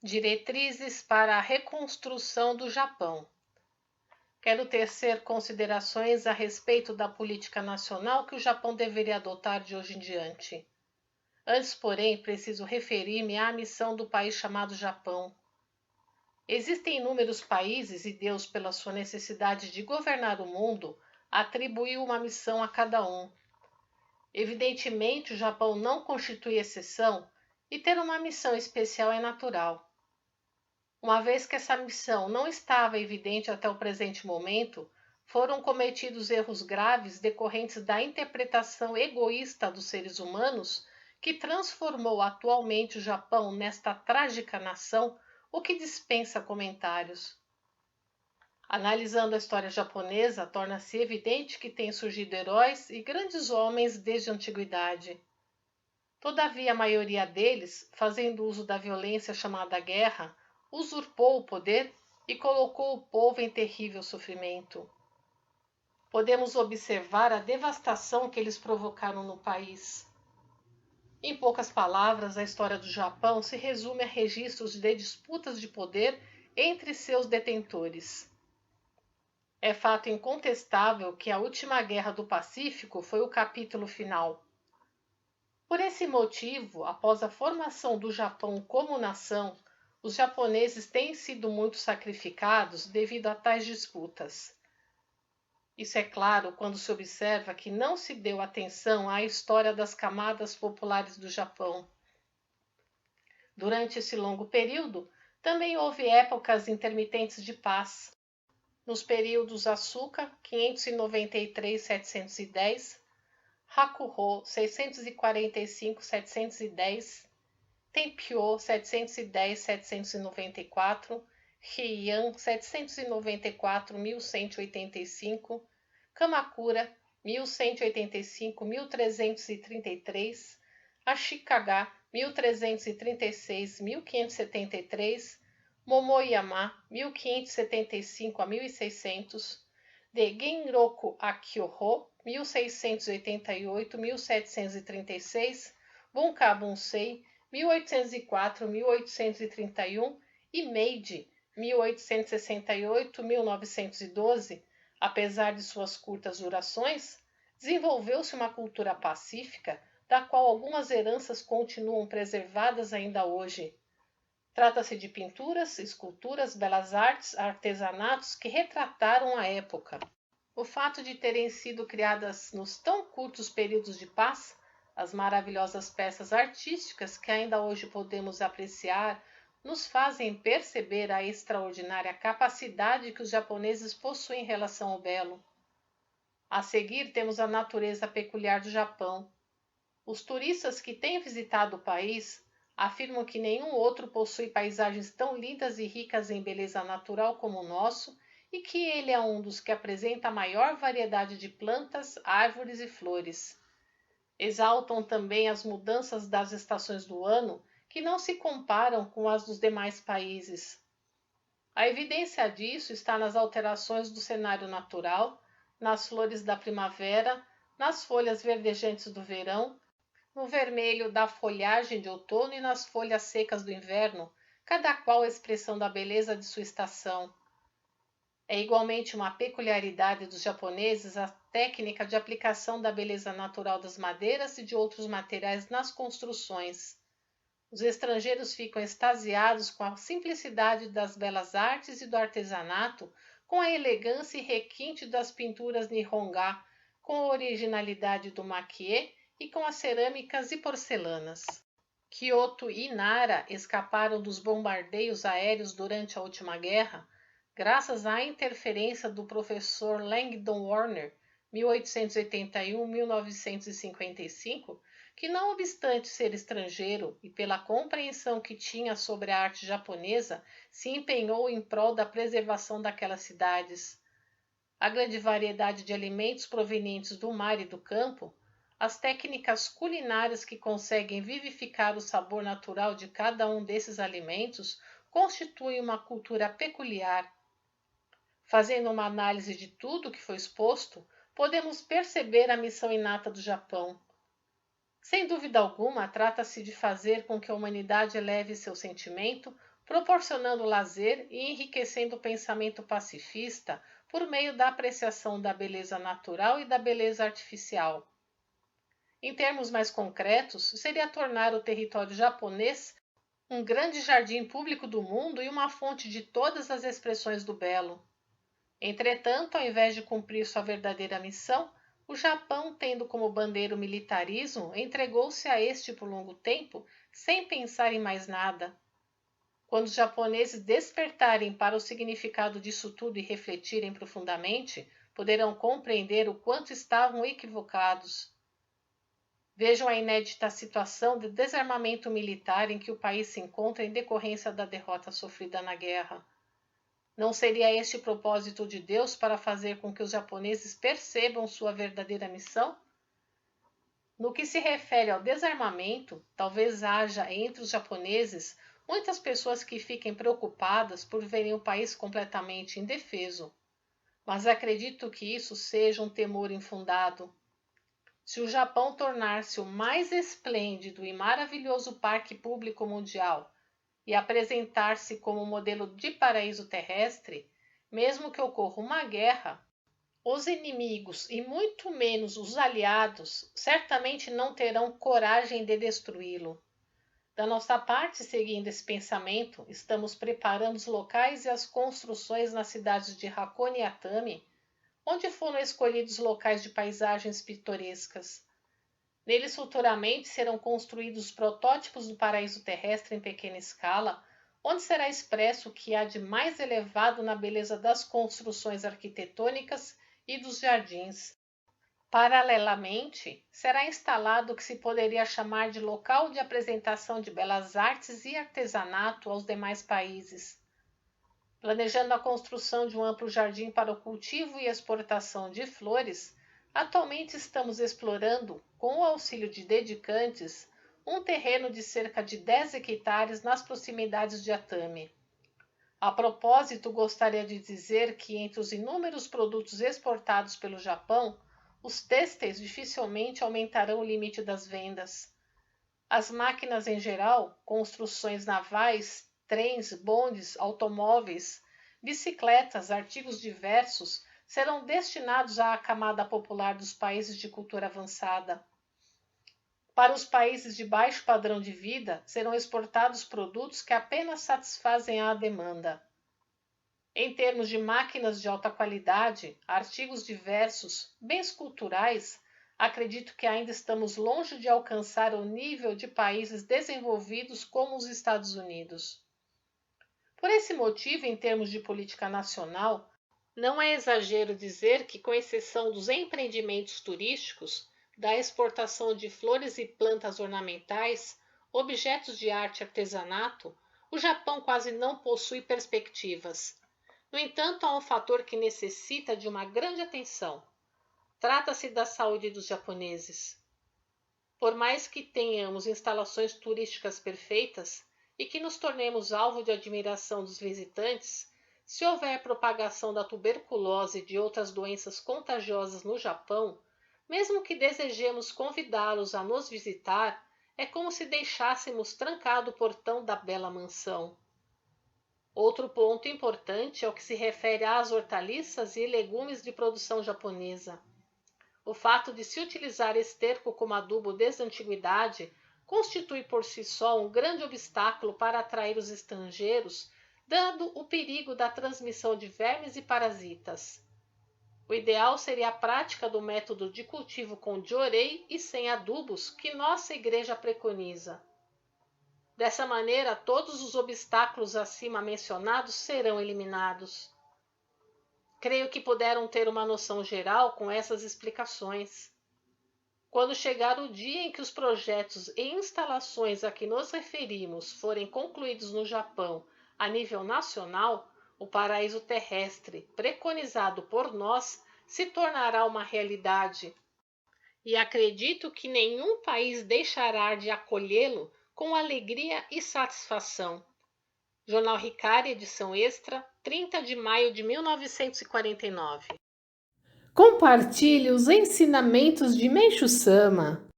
Diretrizes para a reconstrução do Japão. Quero tecer considerações a respeito da política nacional que o Japão deveria adotar de hoje em diante. Antes, porém, preciso referir-me à missão do país chamado Japão. Existem inúmeros países e Deus, pela sua necessidade de governar o mundo, atribuiu uma missão a cada um. Evidentemente, o Japão não constitui exceção e ter uma missão especial é natural. Uma vez que essa missão não estava evidente até o presente momento, foram cometidos erros graves decorrentes da interpretação egoísta dos seres humanos que transformou atualmente o Japão nesta trágica nação, o que dispensa comentários. Analisando a história japonesa, torna-se evidente que têm surgido heróis e grandes homens desde a antiguidade. Todavia, a maioria deles, fazendo uso da violência chamada guerra, usurpou o poder e colocou o povo em terrível sofrimento. Podemos observar a devastação que eles provocaram no país. Em poucas palavras, a história do Japão se resume a registros de disputas de poder entre seus detentores. É fato incontestável que a última Guerra do Pacífico foi o capítulo final. Por esse motivo, após a formação do Japão como nação, os japoneses têm sido muito sacrificados devido a tais disputas. Isso é claro quando se observa que não se deu atenção à história das camadas populares do Japão. Durante esse longo período, também houve épocas intermitentes de paz. Nos períodos Asuka, 593-710, Hakuho, 645-710, Tenpyō 710-794, Heian 794-1185, Kamakura 1185-1333, Ashikaga 1336-1573, Momoyama 1575-1600, de Genroku Akihō 1688-1736, Bunkabunsei 1804-1831 e Meiji 1868-1912, apesar de suas curtas durações, desenvolveu-se uma cultura pacífica da qual algumas heranças continuam preservadas ainda hoje. Trata-se de pinturas, esculturas, belas artes, artesanatos que retrataram a época. O fato de terem sido criadas nos tão curtos períodos de paz, as maravilhosas peças artísticas que ainda hoje podemos apreciar nos fazem perceber a extraordinária capacidade que os japoneses possuem em relação ao belo. A seguir, temos a natureza peculiar do Japão. Os turistas que têm visitado o país afirmam que nenhum outro possui paisagens tão lindas e ricas em beleza natural como o nosso e que ele é um dos que apresenta a maior variedade de plantas, árvores e flores. Exaltam também as mudanças das estações do ano, que não se comparam com as dos demais países. A evidência disso está nas alterações do cenário natural, nas flores da primavera, nas folhas verdejantes do verão, no vermelho da folhagem de outono e nas folhas secas do inverno, cada qual expressão da beleza de sua estação. É igualmente uma peculiaridade dos japoneses a técnica de aplicação da beleza natural das madeiras e de outros materiais nas construções. Os estrangeiros ficam extasiados com a simplicidade das belas artes e do artesanato, com a elegância e requinte das pinturas nihonga, com a originalidade do makie e com as cerâmicas e porcelanas. Kyoto e Nara escaparam dos bombardeios aéreos durante a última guerra, graças à interferência do professor Langdon Warner, 1881-1955, que não obstante ser estrangeiro e pela compreensão que tinha sobre a arte japonesa, se empenhou em prol da preservação daquelas cidades. A grande variedade de alimentos provenientes do mar e do campo, as técnicas culinárias que conseguem vivificar o sabor natural de cada um desses alimentos constituem uma cultura peculiar. Fazendo uma análise de tudo o que foi exposto, podemos perceber a missão inata do Japão. Sem dúvida alguma, trata-se de fazer com que a humanidade eleve seu sentimento proporcionando lazer e enriquecendo o pensamento pacifista por meio da apreciação da beleza natural e da beleza artificial. Em termos mais concretos, seria tornar o território japonês um grande jardim público do mundo e uma fonte de todas as expressões do belo. Entretanto, ao invés de cumprir sua verdadeira missão, o Japão, tendo como bandeira o militarismo, entregou-se a este por longo tempo, sem pensar em mais nada. Quando os japoneses despertarem para o significado disso tudo e refletirem profundamente, poderão compreender o quanto estavam equivocados. Vejam a inédita situação de desarmamento militar em que o país se encontra em decorrência da derrota sofrida na guerra. Não seria este o propósito de Deus para fazer com que os japoneses percebam sua verdadeira missão? No que se refere ao desarmamento, talvez haja entre os japoneses muitas pessoas que fiquem preocupadas por verem o país completamente indefeso, mas acredito que isso seja um temor infundado. Se o Japão tornar-se o mais esplêndido e maravilhoso parque público mundial e apresentar-se como modelo de paraíso terrestre, mesmo que ocorra uma guerra, os inimigos e muito menos os aliados certamente não terão coragem de destruí-lo. Da nossa parte, seguindo esse pensamento, estamos preparando os locais e as construções nas cidades de Hakone e Atami, onde foram escolhidos locais de paisagens pitorescas. Neles futuramente serão construídos protótipos do paraíso terrestre em pequena escala, onde será expresso o que há de mais elevado na beleza das construções arquitetônicas e dos jardins. Paralelamente, será instalado o que se poderia chamar de local de apresentação de belas artes e artesanato aos demais países. Planejando a construção de um amplo jardim para o cultivo e exportação de flores, atualmente estamos explorando, com o auxílio de dedicantes, um terreno de cerca de 10 hectares nas proximidades de Atami. A propósito, gostaria de dizer que entre os inúmeros produtos exportados pelo Japão, os têxteis dificilmente aumentarão o limite das vendas. As máquinas em geral, construções navais, trens, bondes, automóveis, bicicletas, artigos diversos, serão destinados à camada popular dos países de cultura avançada. Para os países de baixo padrão de vida, serão exportados produtos que apenas satisfazem a demanda. Em termos de máquinas de alta qualidade, artigos diversos, bens culturais, acredito que ainda estamos longe de alcançar o nível de países desenvolvidos como os Estados Unidos. Por esse motivo, em termos de política nacional, não é exagero dizer que, com exceção dos empreendimentos turísticos, da exportação de flores e plantas ornamentais, objetos de arte e artesanato, o Japão quase não possui perspectivas. No entanto, há um fator que necessita de uma grande atenção. Trata-se da saúde dos japoneses. Por mais que tenhamos instalações turísticas perfeitas e que nos tornemos alvo de admiração dos visitantes, se houver propagação da tuberculose e de outras doenças contagiosas no Japão, mesmo que desejemos convidá-los a nos visitar, é como se deixássemos trancado o portão da bela mansão. Outro ponto importante é o que se refere às hortaliças e legumes de produção japonesa. O fato de se utilizar esterco como adubo desde a antiguidade constitui por si só um grande obstáculo para atrair os estrangeiros, dando o perigo da transmissão de vermes e parasitas. O ideal seria a prática do método de cultivo com jorei e sem adubos que nossa igreja preconiza. Dessa maneira, todos os obstáculos acima mencionados serão eliminados. Creio que puderam ter uma noção geral com essas explicações. Quando chegar o dia em que os projetos e instalações a que nos referimos forem concluídos no Japão a nível nacional, o paraíso terrestre preconizado por nós se tornará uma realidade. E acredito que nenhum país deixará de acolhê-lo com alegria e satisfação. Jornal Riccari, edição extra, 30 de maio de 1949. Compartilhe os ensinamentos de Meishu Sama.